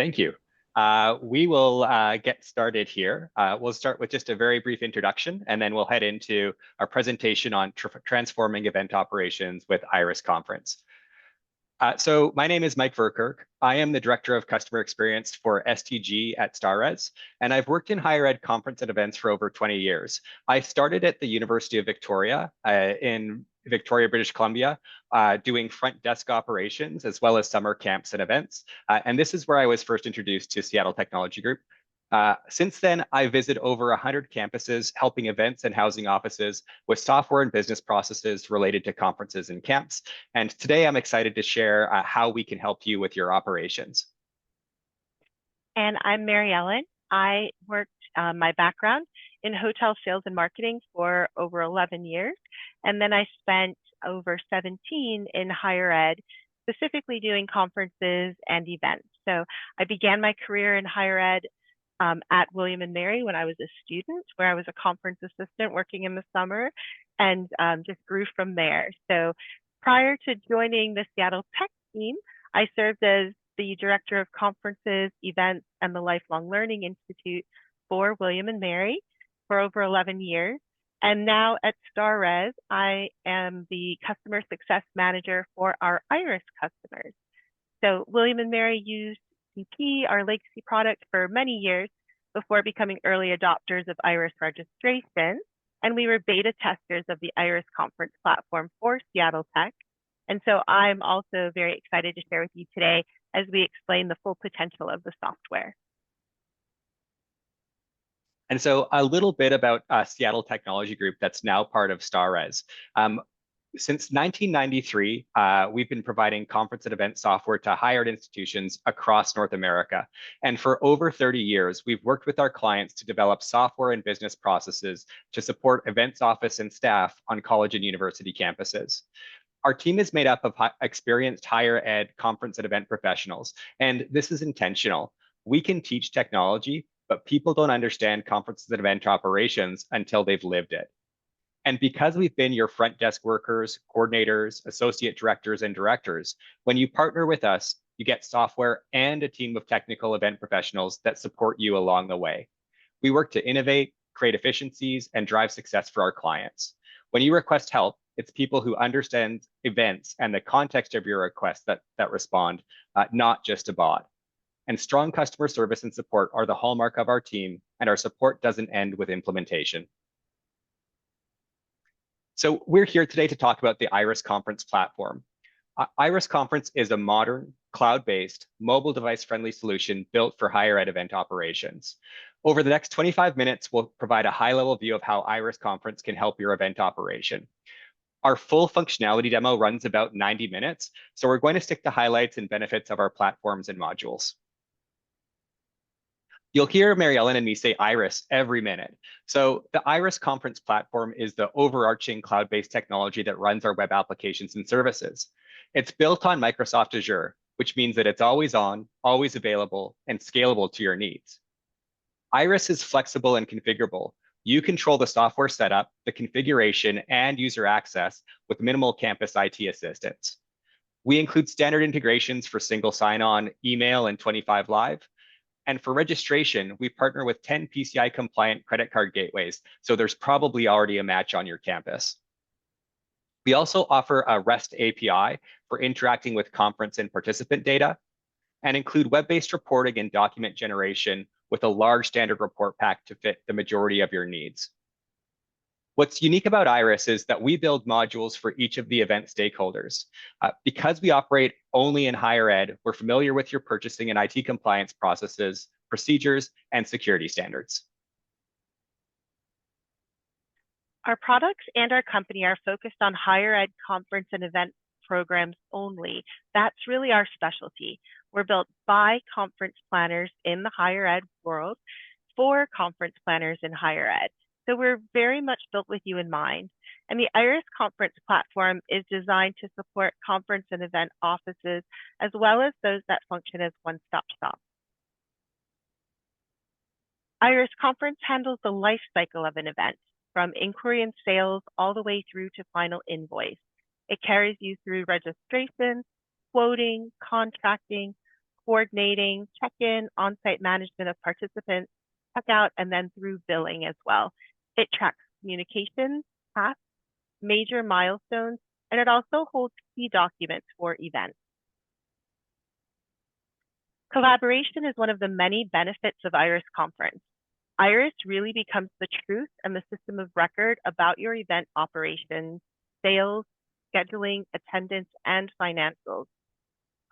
Thank you. We will get started here. We'll start with just a very brief introduction, and then we'll head into our presentation on transforming event operations with IRIS Conference. So my name is Mike Verkerk. I am the Director of Customer Experience for STG at StarRez, and I've worked in higher ed conference and events for over 20 years. I started at the University of Victoria in Victoria, British Columbia, doing front desk operations as well as summer camps and events. And this is where I was first introduced to Seattle Technology Group. Since then, I visited over 100 campuses, helping events and housing offices with software and business processes related to conferences and camps. And today I'm excited to share how we can help you with your operations. And I'm Mariellynn. I worked my background in hotel sales and marketing for over 11 years. And then I spent over 17 in higher ed, specifically doing conferences and events. So I began my career in higher ed at William & Mary when I was a student, where I was a conference assistant working in the summer, and just grew from there. So prior to joining the Seattle Tech team, I served as the Director of Conferences, Events, and the Lifelong Learning Institute for William & Mary for over 11 years. And now at StarRez, I am the Customer Success Manager for our IRIS customers. So William & Mary used CP, our legacy product, for many years before becoming early adopters of IRIS registration. And we were beta testers of the IRIS conference platform for Seattle Tech. And so I'm also very excited to share with you today as we explain the full potential of the software. And so a little bit about Seattle Technology Group that's now part of StarRez. Since 1993, we've been providing conference and event software to higher ed institutions across North America. And for over 30 years, we've worked with our clients to develop software and business processes to support events office and staff on college and university campuses. Our team is made up of experienced higher ed conference and event professionals, and this is intentional. We can teach technology, but people don't understand conferences and event operations until they've lived it. And because we've been your front desk workers, coordinators, associate directors, and directors, when you partner with us, you get software and a team of technical event professionals that support you along the way. We work to innovate, create efficiencies, and drive success for our clients. When you request help, it's people who understand events and the context of your request that respond, not just a bot. And strong customer service and support are the hallmark of our team, and our support doesn't end with implementation. So we're here today to talk about the IRIS Conference platform. IRIS Conference is a modern, cloud-based, mobile device-friendly solution built for higher ed event operations. Over the next 25 minutes, we'll provide a high-level view of how IRIS Conference can help your event operation. Our full functionality demo runs about 90 minutes, so we're going to stick to highlights and benefits of our platforms and modules. You'll hear Mariellynn and me say IRIS every minute. So the IRIS Conference platform is the overarching cloud-based technology that runs our web applications and services. It's built on Microsoft Azure, which means that it's always on, always available, and scalable to your needs. IRIS is flexible and configurable. You control the software setup, the configuration, and user access with minimal campus IT assistance. We include standard integrations for single sign-on, email, and 25 Live. And for registration, we partner with 10 PCI compliant credit card gateways, so there's probably already a match on your campus. We also offer a REST API for interacting with conference and participant data, and include web-based reporting and document generation with a large standard report pack to fit the majority of your needs. What's unique about IRIS is that we build modules for each of the event stakeholders. Because we operate only in higher ed, we're familiar with your purchasing and IT compliance processes, procedures, and security standards. Our products and our company are focused on higher ed conference and event programs only. That's really our specialty. We're built by conference planners in the higher ed world for conference planners in higher ed. So we're very much built with you in mind. And the IRIS Conference platform is designed to support conference and event offices, as well as those that function as one-stop shop. IRIS Conference handles the life cycle of an event, from inquiry and sales all the way through to final invoice. It carries you through registration, quoting, contracting, coordinating check-in, on-site management of participants, checkout, and then through billing as well. It tracks communications, tasks, major milestones, and it also holds key documents for events. Collaboration is one of the many benefits of IRIS Conference. IRIS really becomes the truth and the system of record about your event operations, sales, scheduling, attendance, and financials.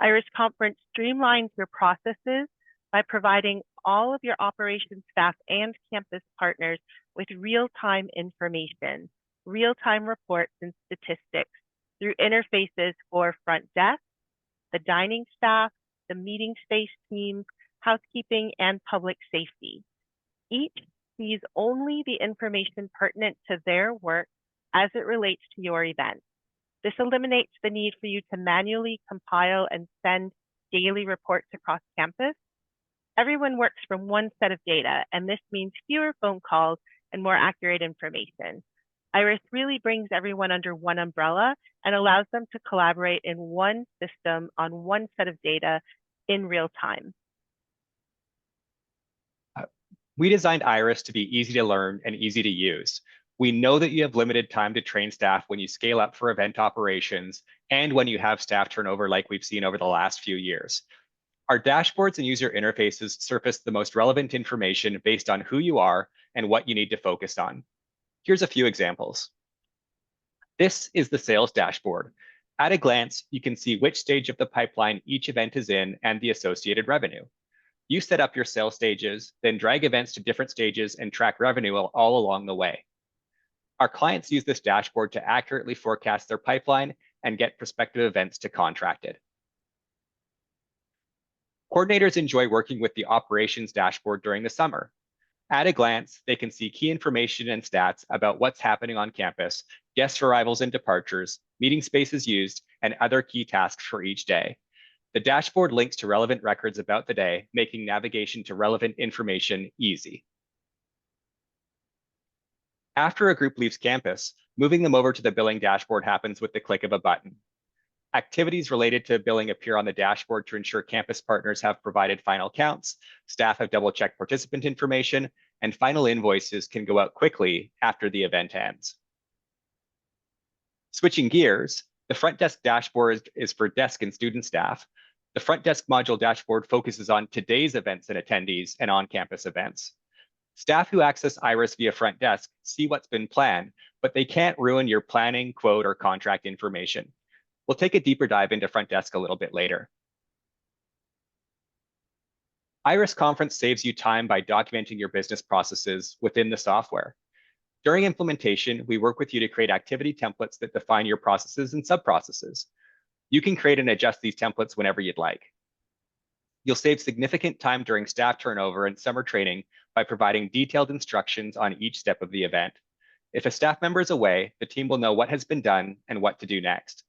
IRIS Conference streamlines your processes by providing all of your operations staff and campus partners with real-time information, real-time reports and statistics through interfaces for front desk, the dining staff, the meeting space teams, housekeeping, and public safety. Each sees only the information pertinent to their work as it relates to your event. This eliminates the need for you to manually compile and send daily reports across campus. Everyone works from one set of data, and this means fewer phone calls and more accurate information. IRIS really brings everyone under one umbrella and allows them to collaborate in one system on one set of data in real time. We designed IRIS to be easy to learn and easy to use. We know that you have limited time to train staff when you scale up for event operations and when you have staff turnover like we've seen over the last few years. Our dashboards and user interfaces surface the most relevant information based on who you are and what you need to focus on. Here's a few examples. This is the sales dashboard. At a glance, you can see which stage of the pipeline each event is in and the associated revenue. You set up your sales stages, then drag events to different stages and track revenue all along the way. Our clients use this dashboard to accurately forecast their pipeline and get prospective events to contracted. Coordinators enjoy working with the operations dashboard during the summer. At a glance, they can see key information and stats about what's happening on campus, guest arrivals and departures, meeting spaces used, and other key tasks for each day. The dashboard links to relevant records about the day, making navigation to relevant information easy. After a group leaves campus, moving them over to the billing dashboard happens with the click of a button. Activities related to billing appear on the dashboard to ensure campus partners have provided final counts, staff have double-checked participant information, and final invoices can go out quickly after the event ends. Switching gears, the front desk dashboard is for desk and student staff. The front desk module dashboard focuses on today's events and attendees and on-campus events. Staff who access IRIS via front desk see what's been planned, but they can't ruin your planning, quote, or contract information. We'll take a deeper dive into front desk a little bit later. IRIS Conference saves you time by documenting your business processes within the software. During implementation, we work with you to create activity templates that define your processes and sub-processes. You can create and adjust these templates whenever you'd like. You'll save significant time during staff turnover and summer training by providing detailed instructions on each step of the event. If a staff member is away, the team will know what has been done and what to do next.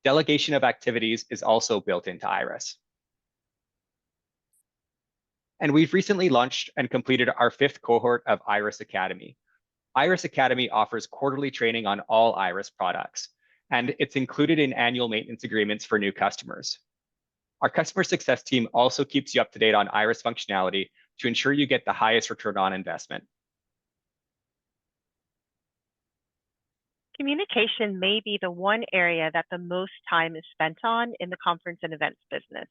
Delegation of activities is also built into IRIS. And we've recently launched and completed our 5th cohort of IRIS Academy. IRIS Academy offers quarterly training on all IRIS products, and it's included in annual maintenance agreements for new customers. Our customer success team also keeps you up to date on IRIS functionality to ensure you get the highest return on investment. Communication may be the one area that the most time is spent on in the conference and events business.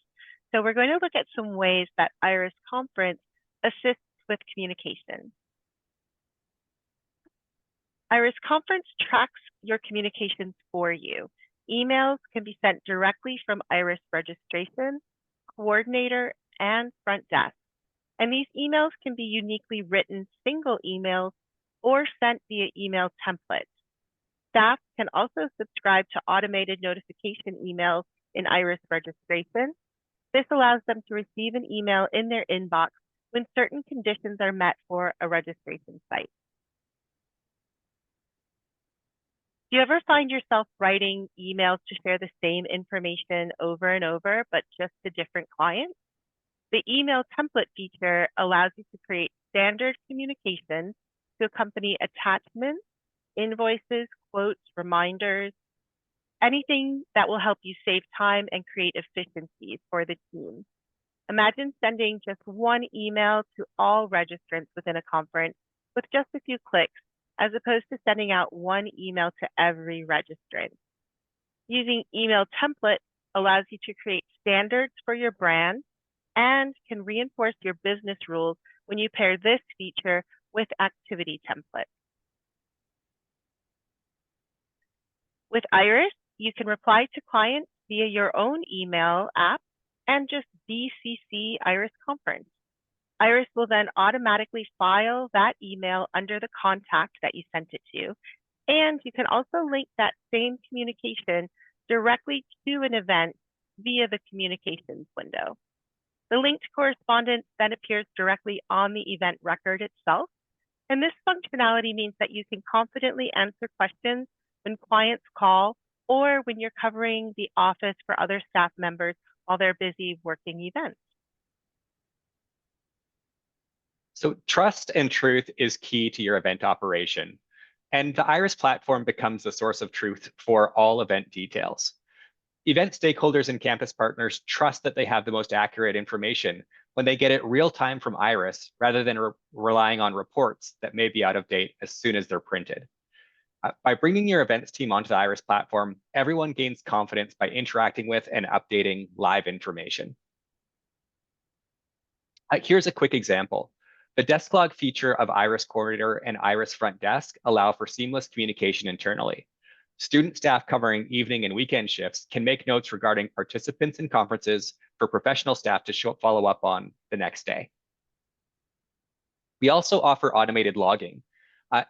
So we're going to look at some ways that IRIS Conference assists with communication. IRIS Conference tracks your communications for you. Emails can be sent directly from IRIS registration, coordinator, and front desk. And these emails can be uniquely written single emails or sent via email templates. Staff can also subscribe to automated notification emails in IRIS registration. This allows them to receive an email in their inbox when certain conditions are met for a registration site. Do you ever find yourself writing emails to share the same information over and over, but just to different clients? The email template feature allows you to create standard communications to accompany attachments, invoices, quotes, reminders, anything that will help you save time and create efficiencies for the team. Imagine sending just one email to all registrants within a conference with just a few clicks, as opposed to sending out one email to every registrant. Using email templates allows you to create standards for your brand and can reinforce your business rules when you pair this feature with activity templates. With Iris, you can reply to clients via your own email app and just BCC Iris Conference. Iris will then automatically file that email under the contact that you sent it to, and you can also link that same communication directly to an event via the communications window. The linked correspondence then appears directly on the event record itself, and this functionality means that you can confidently answer questions when clients call or when you're covering the office for other staff members while they're busy working events. So trust and truth is key to your event operation, and the Iris platform becomes the source of truth for all event details. Event stakeholders and campus partners trust that they have the most accurate information when they get it real time from Iris, rather than relying on reports that may be out of date as soon as they're printed. By bringing your events team onto the Iris platform, everyone gains confidence by interacting with and updating live information. Here's a quick example. The desk log feature of Iris Coordinator and Iris Front Desk allow for seamless communication internally. Student staff covering evening and weekend shifts can make notes regarding participants in conferences for professional staff to follow up on the next day. We also offer automated logging.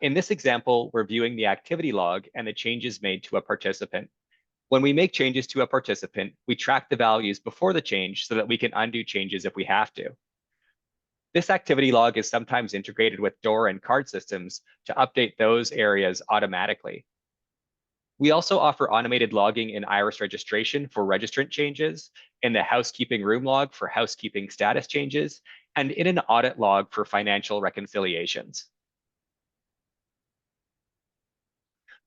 In this example, we're viewing the activity log and the changes made to a participant. When we make changes to a participant, we track the values before the change so that we can undo changes if we have to. This activity log is sometimes integrated with door and card systems to update those areas automatically. We also offer automated logging in Iris registration for registrant changes, in the housekeeping room log for housekeeping status changes, and in an audit log for financial reconciliations.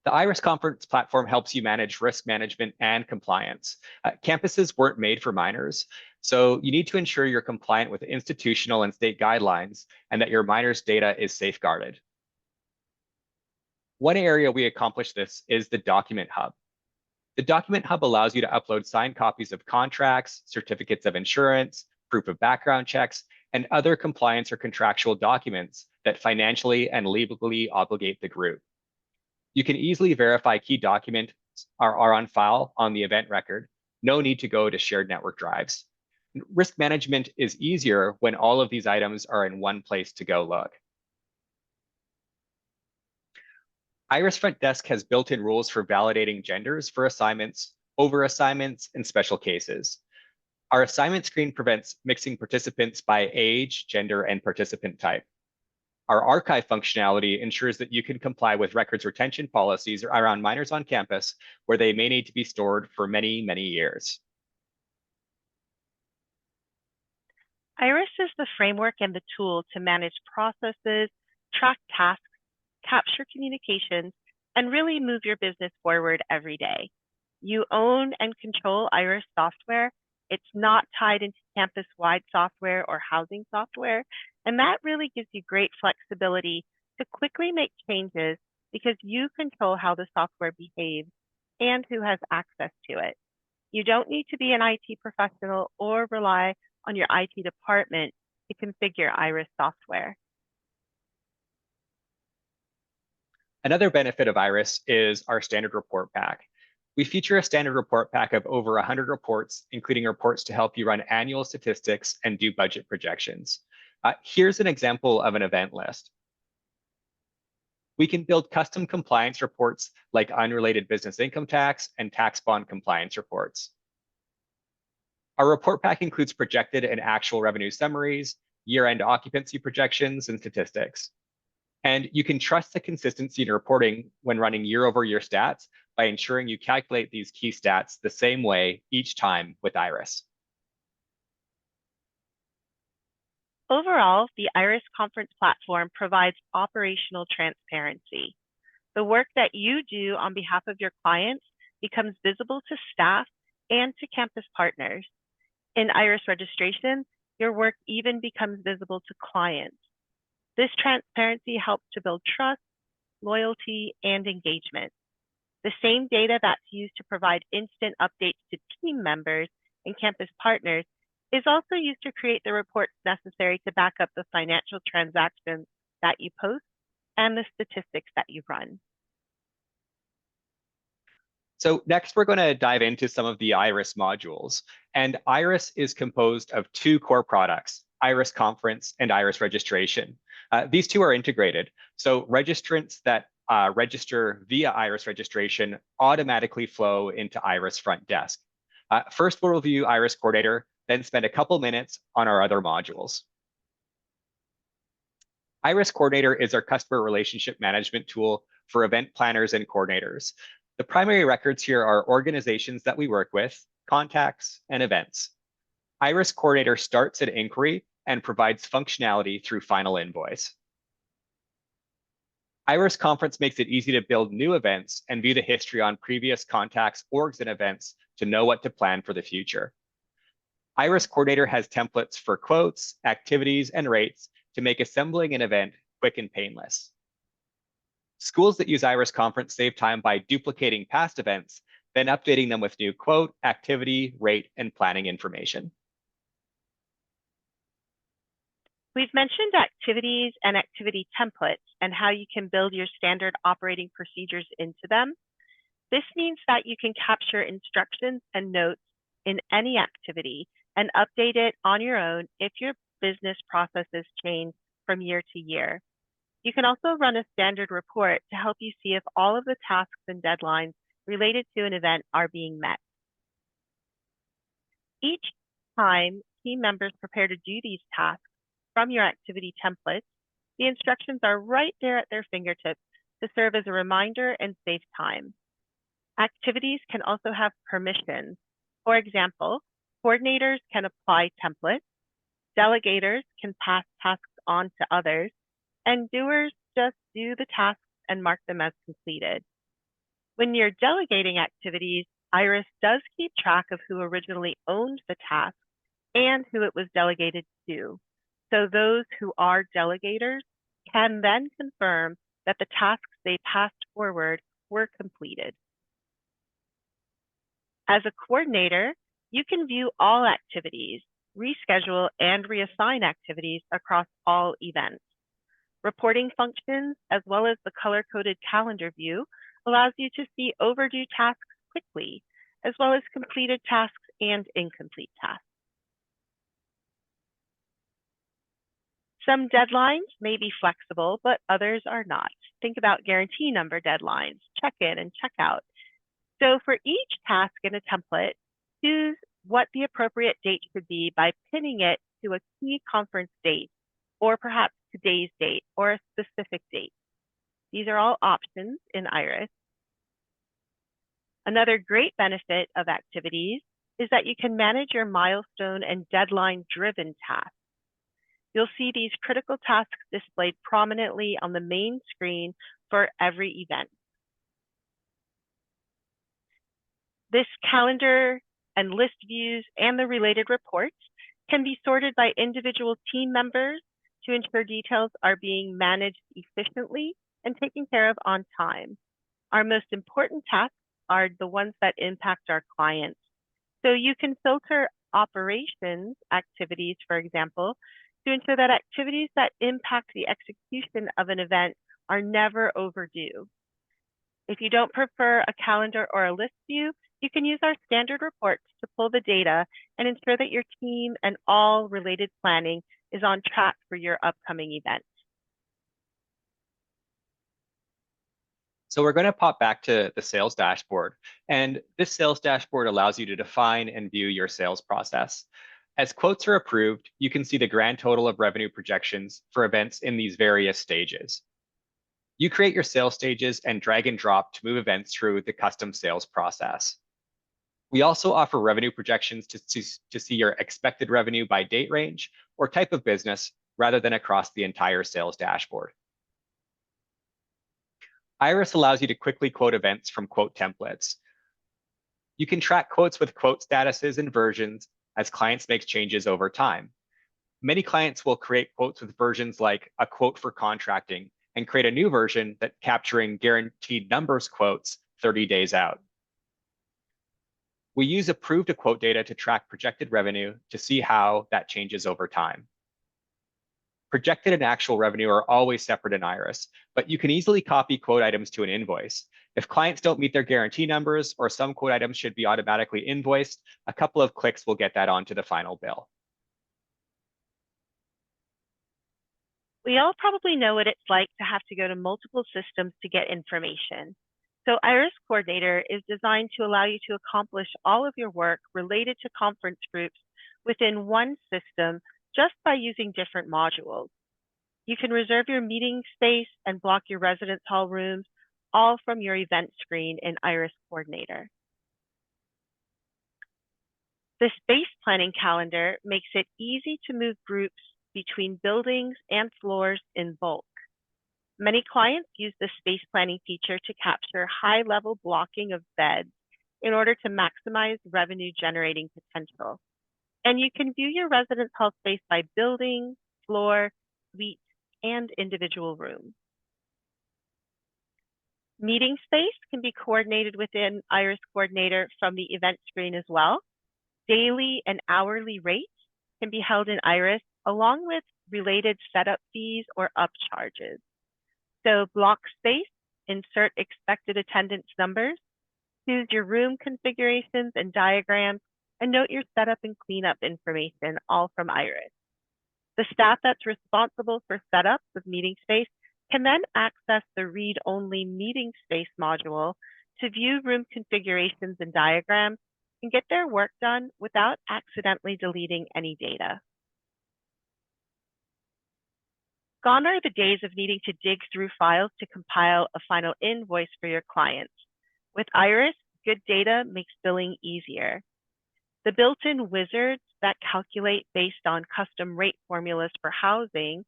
The Iris Conference platform helps you manage risk management and compliance. Campuses weren't made for minors, so you need to ensure you're compliant with institutional and state guidelines and that your minors' data is safeguarded. One area we accomplish this is the Document Hub. The Document Hub allows you to upload signed copies of contracts, certificates of insurance, proof of background checks, and other compliance or contractual documents that financially and legally obligate the group. You can easily verify key documents are on file on the event record. No need to go to shared network drives. Risk management is easier when all of these items are in one place to go look. Iris Front Desk has built-in rules for validating genders for assignments, over assignments, and special cases. Our assignment screen prevents mixing participants by age, gender, and participant type. Our archive functionality ensures that you can comply with records retention policies around minors on campus, where they may need to be stored for many, many years. Iris is the framework and the tool to manage processes, track tasks, capture communications, and really move your business forward every day. You own and control Iris software. It's not tied into campus-wide software or housing software, and that really gives you great flexibility to quickly make changes because you control how the software behaves and who has access to it. You don't need to be an IT professional or rely on your IT department to configure Iris software. Another benefit of Iris is our standard report pack. We feature a standard report pack of over 100 reports, including reports to help you run annual statistics and do budget projections. Here's an example of an event list. We can build custom compliance reports like unrelated business income tax and tax bond compliance reports. Our report pack includes projected and actual revenue summaries, year-end occupancy projections, and statistics. And you can trust the consistency in reporting when running year-over-year stats by ensuring you calculate these key stats the same way each time with Iris. Overall, the Iris Conference platform provides operational transparency. The work that you do on behalf of your clients becomes visible to staff and to campus partners. In Iris registration, your work even becomes visible to clients. This transparency helps to build trust, loyalty, and engagement. The same data that's used to provide instant updates to team members and campus partners is also used to create the reports necessary to back up the financial transactions that you post and the statistics that you run. So next, we're going to dive into some of the Iris modules. And Iris is composed of two core products, Iris Conference and Iris Registration. These two are integrated. So registrants that register via Iris Registration automatically flow into Iris Front Desk. First, we'll review Iris Coordinator, then spend a couple minutes on our other modules. Iris Coordinator is our customer relationship management tool for event planners and coordinators. The primary records here are organizations that we work with, contacts, and events. Iris Coordinator starts at inquiry and provides functionality through final invoice. Iris Conference makes it easy to build new events and view the history on previous contacts, orgs, and events to know what to plan for the future. Iris Coordinator has templates for quotes, activities, and rates to make assembling an event quick and painless. Schools that use Iris Conference save time by duplicating past events, then updating them with new quote, activity, rate, and planning information. We've mentioned activities and activity templates and how you can build your standard operating procedures into them. This means that you can capture instructions and notes in any activity and update it on your own if your business processes change from year to year. You can also run a standard report to help you see if all of the tasks and deadlines related to an event are being met. Each time team members prepare to do these tasks from your activity templates, the instructions are right there at their fingertips to serve as a reminder and save time. Activities can also have permissions. For example, coordinators can apply templates, delegators can pass tasks on to others, and doers just do the tasks and mark them as completed. When you're delegating activities, Iris does keep track of who originally owned the task and who it was delegated to. So those who are delegators can then confirm that the tasks they passed forward were completed. As a coordinator, you can view all activities, reschedule and reassign activities across all events. Reporting functions, as well as the color-coded calendar view, allows you to see overdue tasks quickly, as well as completed tasks and incomplete tasks. Some deadlines may be flexible, but others are not. Think about guarantee number deadlines, check-in and check-out. So for each task in a template, choose what the appropriate date should be by pinning it to a key conference date, or perhaps today's date or a specific date. These are all options in Iris. Another great benefit of activities is that you can manage your milestone and deadline-driven tasks. You'll see these critical tasks displayed prominently on the main screen for every event. This calendar and list views and the related reports can be sorted by individual team members to ensure details are being managed efficiently and taken care of on time. Our most important tasks are the ones that impact our clients. So you can filter operations activities, for example, to ensure that activities that impact the execution of an event are never overdue. If you don't prefer a calendar or a list view, you can use our standard reports to pull the data and ensure that your team and all related planning is on track for your upcoming event. So we're going to pop back to the sales dashboard. And this sales dashboard allows you to define and view your sales process. As quotes are approved, you can see the grand total of revenue projections for events in these various stages. You create your sales stages and drag and drop to move events through the custom sales process. We also offer revenue projections to see your expected revenue by date range or type of business rather than across the entire sales dashboard. Iris allows you to quickly quote events from quote templates. You can track quotes with quote statuses and versions as clients make changes over time. many clients will create quotes with versions like a quote for contracting and create a new version that capturing guaranteed numbers quotes 30 days out. We use approved to quote data to track projected revenue to see how that changes over time. Projected and actual revenue are always separate in Iris, but you can easily copy quote items to an invoice. If clients don't meet their guarantee numbers or some quote items should be automatically invoiced, a couple of clicks will get that onto the final bill. We all probably know what it's like to have to go to multiple systems to get information. So Iris Coordinator is designed to allow you to accomplish all of your work related to conference groups within one system just by using different modules. You can reserve your meeting space and block your residence hall rooms all from your event screen in Iris Coordinator. The space planning calendar makes it easy to move groups between buildings and floors in bulk. Many clients use the space planning feature to capture high-level blocking of beds in order to maximize revenue generating potential. And you can view your residence hall space by building, floor, suite, and individual room. Meeting space can be coordinated within Iris Coordinator from the event screen as well. Daily and hourly rates can be held in Iris along with related setup fees or upcharges. So block space, insert expected attendance numbers, choose your room configurations and diagrams, and note your setup and cleanup information, all from Iris. The staff that's responsible for setup of meeting space can then access the read-only meeting space module to view room configurations and diagrams and get their work done without accidentally deleting any data. Gone are the days of needing to dig through files to compile a final invoice for your clients. With Iris, good data makes billing easier. The built-in wizards that calculate based on custom rate formulas for housing,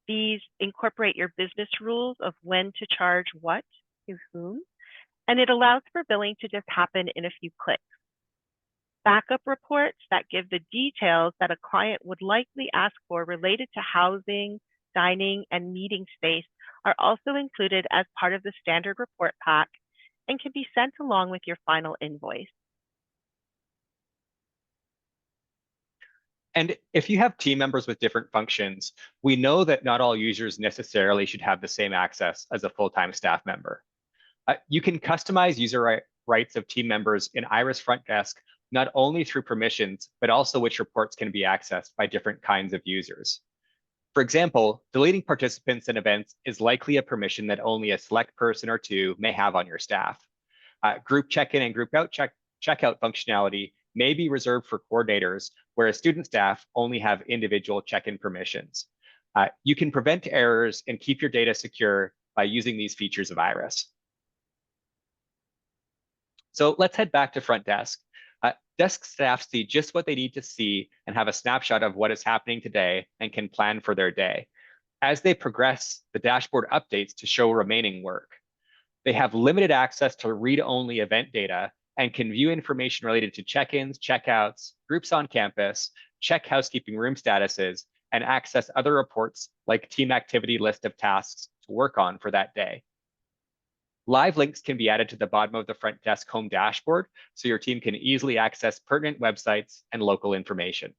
these incorporate your business rules of when to charge what to whom, and it allows for billing to just happen in a few clicks. Backup reports that give the details that a client would likely ask for related to housing, dining, and meeting space are also included as part of the standard report pack and can be sent along with your final invoice. And if you have team members with different functions, we know that not all users necessarily should have the same access as a full-time staff member. You can customize user rights of team members in Iris Front Desk, not only through permissions, but also which reports can be accessed by different kinds of users. For example, deleting participants in events is likely a permission that only a select person or two may have on your staff. Group check-in and group out checkout functionality may be reserved for coordinators, whereas student staff only have individual check-in permissions. You can prevent errors and keep your data secure by using these features of Iris. So let's head back to Front Desk. Desk staff see just what they need to see and have a snapshot of what is happening today and can plan for their day. As they progress, the dashboard updates to show remaining work. They have limited access to read-only event data and can view information related to check-ins, checkouts, groups on campus, check housekeeping room statuses, and access other reports like team activity list of tasks to work on for that day. Live links can be added to the bottom of the Front Desk home dashboard so your team can easily access pertinent websites and local information.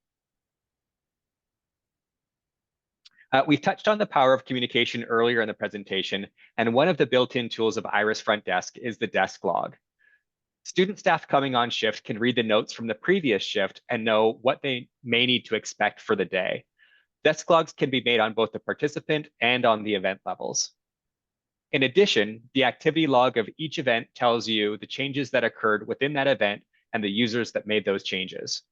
We've touched on the power of communication earlier in the presentation, and one of the built-in tools of Iris Front Desk is the desk log. Student staff coming on shift can read the notes from the previous shift and know what they may need to expect for the day. Desk logs can be made on both the participant and on the event levels. In addition, the activity log of each event tells you the changes that occurred within that event and the users that made those changes.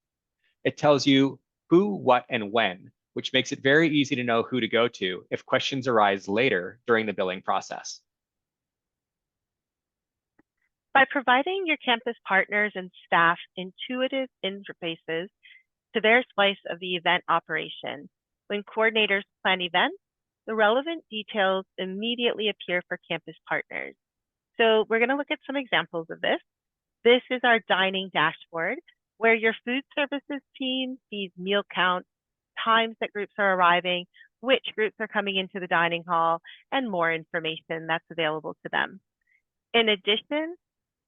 It tells you who, what, and when, which makes it very easy to know who to go to if questions arise later during the billing process. By providing your campus partners and staff intuitive interfaces to their slice of the event operation, when coordinators plan events, the relevant details immediately appear for campus partners. So we're going to look at some examples of this. This is our dining dashboard, where your food services team sees meal count, times that groups are arriving, which groups are coming into the dining hall, and more information that's available to them. In addition,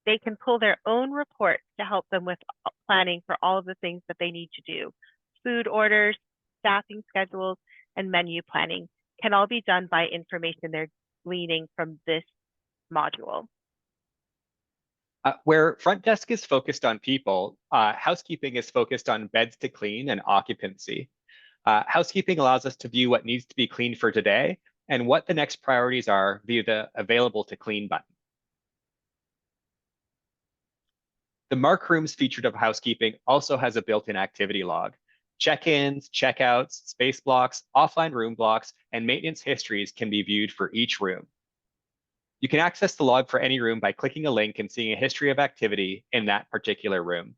they can pull their own reports to help them with planning for all of the things that they need to do. Food orders, staffing schedules, and menu planning can all be done by information they're gleaning from this module. Where front desk is focused on people, housekeeping is focused on beds to clean and occupancy. Housekeeping allows us to view what needs to be cleaned for today and what the next priorities are via the available to clean button. The Mark Rooms feature of housekeeping also has a built-in activity log. Check-ins, check-outs, space blocks, offline room blocks, and maintenance histories can be viewed for each room. You can access the log for any room by clicking a link and seeing a history of activity in that particular room.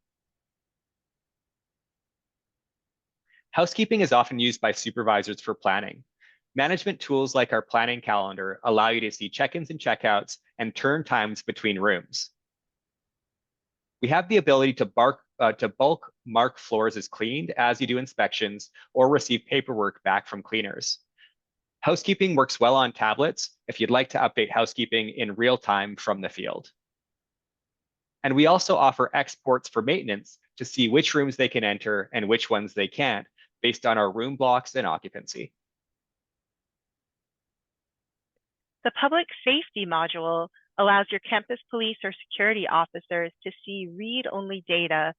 Housekeeping is often used by supervisors for planning. Management tools like our planning calendar allow you to see check-ins and check-outs and turn times between rooms. We have the ability to bulk mark floors as cleaned as you do inspections or receive paperwork back from cleaners. Housekeeping works well on tablets if you'd like to update housekeeping in real time from the field. And we also offer exports for maintenance to see which rooms they can enter and which ones they can't based on our room blocks and occupancy. The public safety module allows your campus police or security officers to see read-only data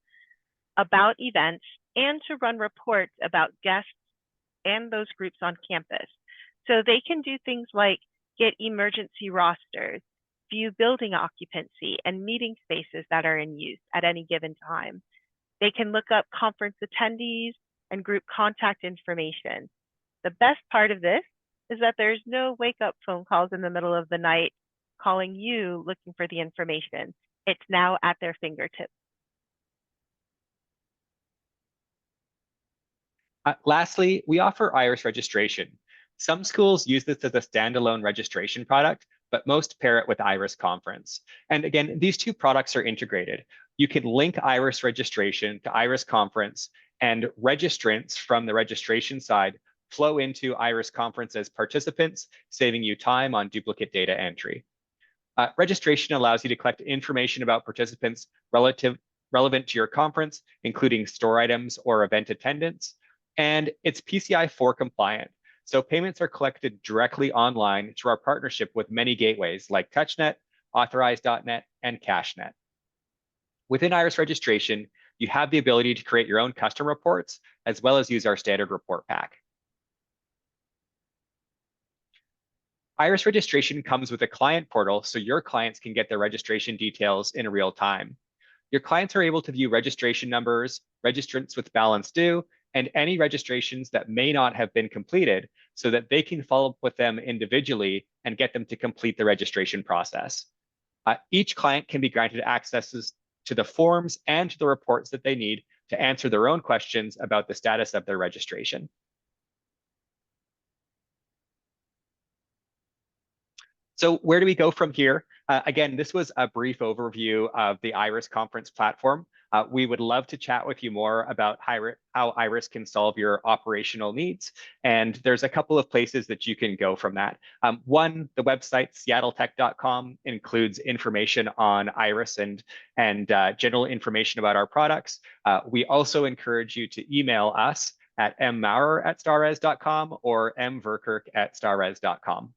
about events and to run reports about guests and those groups on campus. So they can do things like get emergency rosters, view building occupancy and meeting spaces that are in use at any given time. They can look up conference attendees and group contact information. The best part of this is that there's no wake-up phone calls in the middle of the night calling you looking for the information. It's now at their fingertips. Lastly, we offer IRIS registration. Some schools use this as a standalone registration product, but most pair it with IRIS Conference. And again, these two products are integrated. You can link IRIS registration to IRIS Conference, and registrants from the registration side flow into IRIS Conference as participants, saving you time on duplicate data entry. Registration allows you to collect information about participants relevant to your conference, including store items or event attendance, and it's PCI 4 compliant. So payments are collected directly online through our partnership with many gateways like TouchNet, Authorize.net, and CashNet. Within IRIS registration, you have the ability to create your own custom reports, as well as use our standard report pack. IRIS registration comes with a client portal, so your clients can get their registration details in real time. Your clients are able to view registration numbers, registrants with balance due, and any registrations that may not have been completed so that they can follow up with them individually and get them to complete the registration process. Each client can be granted access to the forms and to the reports that they need to answer their own questions about the status of their registration. So where do we go from here? Again, this was a brief overview of the IRIS conference platform. We would love to chat with you more about how IRIS can solve your operational needs. And there's a couple of places that you can go from that. One, the website seattletech.com includes information on IRIS and general information about our products. We also encourage you to email us at mmaurer@starrez.com or mverkerk@starrez.com.